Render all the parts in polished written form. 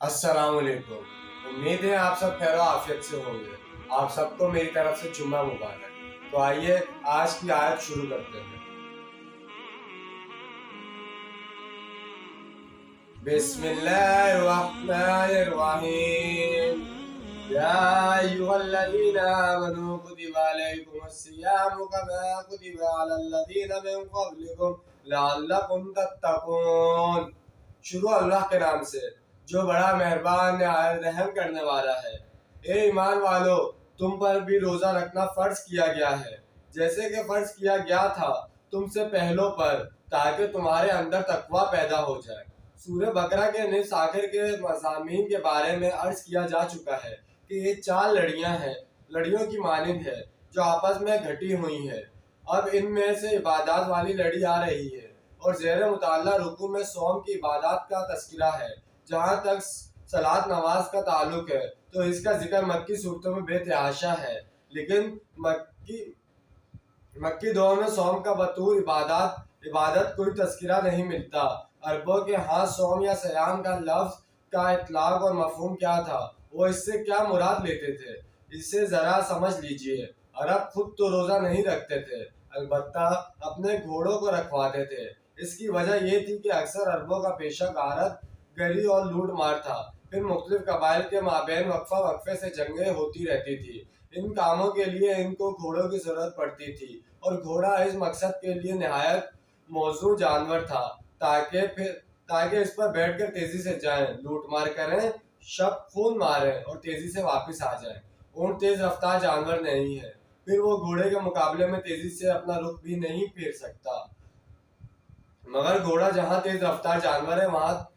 अस्सलाम वालेकुम। उम्मीद है आप सब खैर आफियत से होंगे। आप सबको मेरी तरफ से जुम्मा मुबारक। तो आइए आज की आयत शुरू करते हैं। बिस्मिल्लाहिर्रहमानिर्रहीम। या अय्युहल्लज़ीना आमनू कुतिबा अलैकुमुस्सियामु कमा कुतिबा अलल्लज़ीना मिन क़ब्लिकुम लअल्लकुम तत्तक़ून। शुरू अल्लाह के नाम से जो बड़ा मेहरबान नहायत रहम करने वाला है। ए ईमान वालो, तुम पर भी रोज़ा रखना फ़र्ज किया गया है जैसे कि फ़र्ज किया गया था तुमसे पहलों पर, ताकि तुम्हारे अंदर तकवा पैदा हो जाए। सूरह बकरा के निस आखिर के मज़ामीन के बारे में अर्ज़ किया जा चुका है कि ये 4 लड़ियाँ हैं, लड़ियों की मानिंद है जो आपस में घटी हुई हैं। अब इनमें से इबादत वाली लड़ी आ रही है और ज़ेर मुताल्ला रुकू में सौम की इबादत का तस्करा है। जहाँ तक सलात नमाज का ताल्लुक है तो इसका जिक्र मक्की सूरतों में बेतहाशा है, लेकिन मक्की दौर में सौम का बतूर इबादत कोई तस्करा नहीं मिलता। अरबों के हाँ सौम या सयाम का लफ्ज़ का इतलाक और मफहूम क्या था, वो इससे क्या मुराद लेते थे, इसे ज़रा समझ लीजिए। अरब खुद तो रोज़ा नहीं रखते थे, अलबत्ता अपने घोड़ों को रखवाते थे। इसकी वजह ये थी कि अक्सर अरबों का पेशा गारत गरी और लूट मार था। फिर मुख्तलिफ कबाइल के माबैन वक्फे से जंगें होती रहती थी। इन कामों के लिए इनको घोड़ों की ज़रूरत पड़ती थी और घोड़ा इस मकसद के लिए नहायत मौजूद जानवर था, ताकि इस पर बैठकर तेज़ी से जाएं, लूट मार करें, शब खून मारें और तेज़ी से वापस आ जाएं। ऊँट तेज़ रफ्तार जानवर नहीं है, फिर वो घोड़े के मुकाबले में तेज़ी से अपना रुख भी नहीं फेर सकता। मगर घोड़ा जहाँ तेज़ रफ्तार जानवर है वहाँ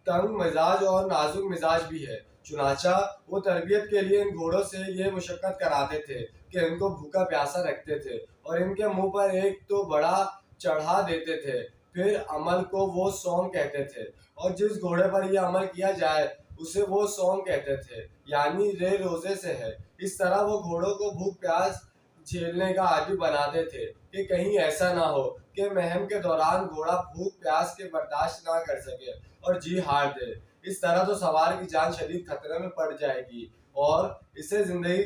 तंग मिजाज और नाजुक मिजाज भी है। चुनाचा वो तरबियत के लिए इन घोड़ों से ये मुशक्कत कराते थे कि इनको भूखा प्यासा रखते थे और इनके मुंह पर एक तो बड़ा चढ़ा देते थे। फिर अमल को वो सौम कहते थे और जिस घोड़े पर यह अमल किया जाए उसे वो सौम कहते थे, यानी रोजे से है। इस तरह वो घोड़ों को भूख प्यास झेलने का आदी बनाते थे कि कहीं ऐसा ना हो कि महम के दौरान घोड़ा भूख प्यास के बर्दाश्त ना कर सके और जी हार दे। इस तरह तो सवार की जान शदीद खतरे में पड़ जाएगी और इसकी जिंदगी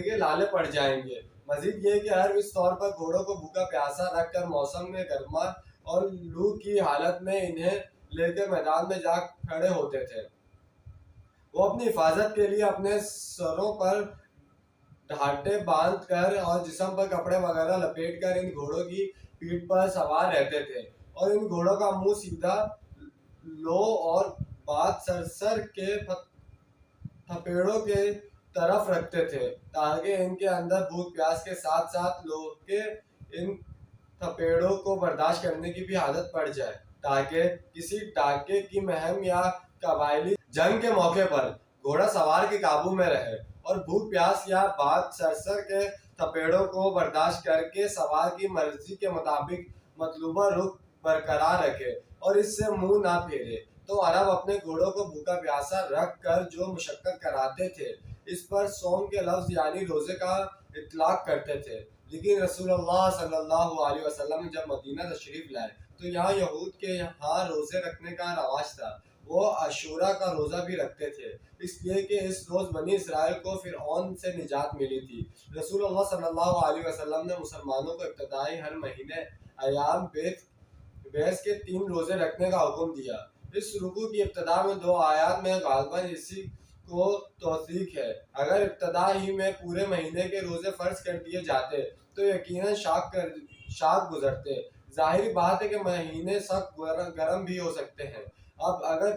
के लाले पड़ जाएंगे। मजीद ये कि हर इस तौर पर घोड़ों को भूखा प्यासा रख कर मौसम में गर्मा और लू की हालत में इन्हें लेकर मैदान में जा खड़े होते थे। वो अपनी हिफाजत के लिए अपने सरों पर ढाटे बांध कर और जिस्म पर कपड़े वगैरह लपेट कर इन घोड़ों की पीठ पर सवार रहते थे और इन घोड़ों का मुंह सीधा लो और बात सरसर के थपेड़ों के तरफ रखते थे, ताकि इनके अंदर भूख प्यास के साथ साथ लोग के इन थपेड़ों को बर्दाश्त करने की भी आदत पड़ जाए, ताकि किसी डाके की महम या कबायली जंग के मौके पर घोड़ा सवार के काबू में रहे और भूख प्यास या बात सरसर के थपेड़ों को बर्दाश्त करके सवार की मर्जी के मुताबिक मतलूबा रुख बरकरार रखे और इससे मुंह ना फेरे। तो अरब अपने घोड़ों को भूखा प्यासा रख कर जो मुशक्कत कराते थे, इस पर सौम के लफ्ज़ यानी रोज़े का इतलाक करते थे। लेकिन रसूलुल्लाह सल्लल्लाहु अलैहि वसल्लम ने जब मदीना तशरीफ़ लाए तो यहाँ यहूद के यहाँ रोज़े रखने का रवाज था। वो अशूरा का रोज़ा भी रखते थे, इसलिए कि इस रोज़ बनी इसराइल को फ़िरऔन से निजात मिली थी। रसूलुल्लाह सल्लल्लाहु अलैहि वसल्लम ने मुसलमानों को इब्तदाई हर महीने अयाम बैस के 3 रोज़े रखने का हुक्म दिया। इस रुकू की इब्तदा में 2 आयात में गालिबन इसी को तौसीक है। अगर इब्तदा ही में पूरे महीने के रोज़े फ़र्ज कर दिए जाते तो यकीनन शाक गुजरते। जाहिर बात है कि महीने सख्त गर्म भी हो सकते हैं। अब अगर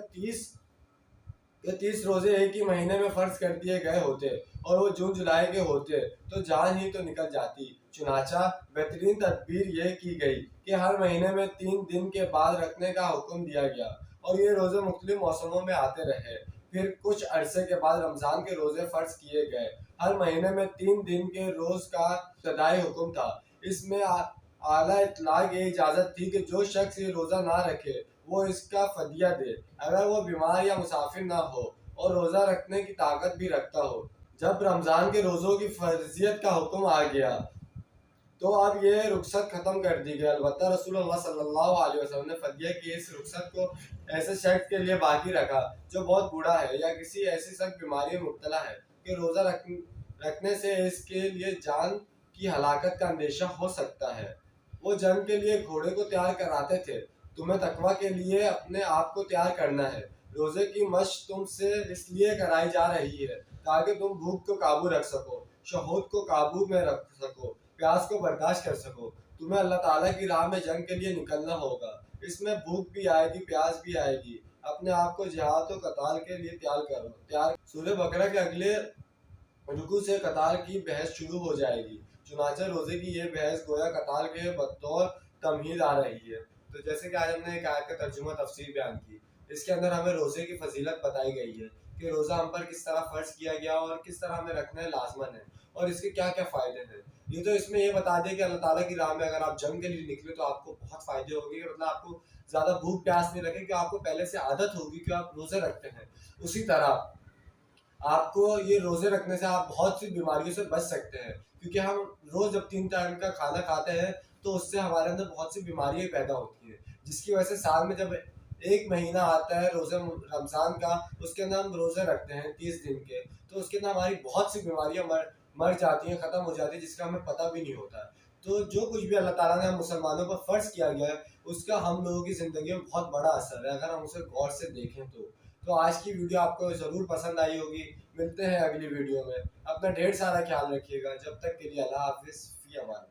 30 रोज़े एक ही महीने में फ़र्ज कर दिए गए होते और वो जून जुलाई के होते तो जान ही तो निकल जाती। चुनाचा बेहतरीन तदबीर यह की गई कि हर महीने में 3 दिन के बाद रखने का हुक्म दिया गया और ये रोज़े मुख्तलिफ मौसमों में आते रहे। फिर कुछ अरसे के बाद रमज़ान के रोज़े फ़र्ज किए गए। हर महीने में 3 दिन के रोज़ का इब्तदाई हुक्म था। इसमें आला इतलाक ये इजाज़त थी कि जो शख्स ये रोज़ा ना रखे वो इसका फदिया दे, अगर वो बीमार या मुसाफिर ना हो और रोज़ा रखने की ताकत भी रखता हो। जब रमज़ान के रोज़ों की फर्जियत का हुक्म आ गया تو اب یہ رخصت ختم کر دی گئی. البتہ رسول اللہ صلی اللہ علیہ وسلم نے فدیہ کی اس رخصت کو ایسے شخص کے لیے باقی رکھا جو بہت بوڑھا ہے یا کسی ایسی سخت بیماری میں مبتلا ہے کہ روزہ رکھنے سے اس کے لیے جان کی ہلاکت کا اندیشہ ہو سکتا ہے. وہ جنگ کے لیے گھوڑے کو تیار کراتے تھے. تمہیں تقویٰ کے لیے اپنے آپ کو تیار کرنا ہے. روزے کی مشق تم سے اس لیے کرائی جا رہی ہے تاکہ تم بھوک کو قابو رکھ سکو، شہوت کو قابو میں رکھ سکو، پیاس کو برداشت کر سکو. تمہیں اللہ تعالیٰ کی راہ میں جنگ کے لیے نکلنا ہوگا. اس میں بھوک بھی آئے گی، پیاس بھی آئے گی. اپنے آپ کو جہاد و قتال کے لیے تیار کرو. سورہ بقرہ کے اگلے رکوع سے قتال کی بحث شروع ہو جائے گی. چنانچہ روزے کی یہ بحث گویا قتال کے بطور تمہید آ رہی ہے. تو جیسے کہ آج ہم نے ایک آیت کا ترجمہ تفسیر بیان کی، اس کے اندر ہمیں روزے کی فضیلت بتائی گئی ہے کہ روزہ ہم پر کس طرح فرض کیا گیا اور کس طرح ہمیں رکھنا ہے لازمن ہے اور اس کے کیا کیا فائدے ہیں. یہ تو اس میں یہ بتا دے کہ اللہ تعالیٰ کی راہ میں اگر آپ جنگ کے لیے نکلے تو آپ کو بہت فائدے ہوں گے. مطلب آپ کو زیادہ بھوک پیاس نہیں لگے کہ آپ کو پہلے سے عادت ہوگی کہ آپ روزے رکھتے ہیں. اسی طرح آپ کو یہ روزے رکھنے سے آپ بہت سی بیماریوں سے بچ سکتے ہیں، کیونکہ ہم روز جب 3 ٹائم کا کھانا کھاتے ہیں تو اس سے ہمارے اندر بہت سی بیماریاں پیدا ہوتی ہیں، جس کی وجہ سے سال میں جب ایک مہینہ آتا ہے روزہ رمضان کا، اس کے اندر ہم روزے رکھتے ہیں 30 دن کے، تو اس کے اندر ہماری بہت سی بیماریاں مر جاتی ہیں، ختم ہو جاتی ہیں، جس کا ہمیں پتہ بھی نہیں ہوتا ہے. تو جو کچھ بھی اللہ تعالیٰ نے ہم مسلمانوں پر فرض کیا گیا ہے اس کا ہم لوگوں کی زندگی میں بہت بڑا اثر ہے اگر ہم اسے غور سے دیکھیں تو آج کی ویڈیو آپ کو ضرور پسند آئی ہوگی. ملتے ہیں اگلی ویڈیو میں. اپنا ڈھیر سارا خیال رکھیے گا. جب تک کے لیے اللہ حافظ، فی امان اللہ.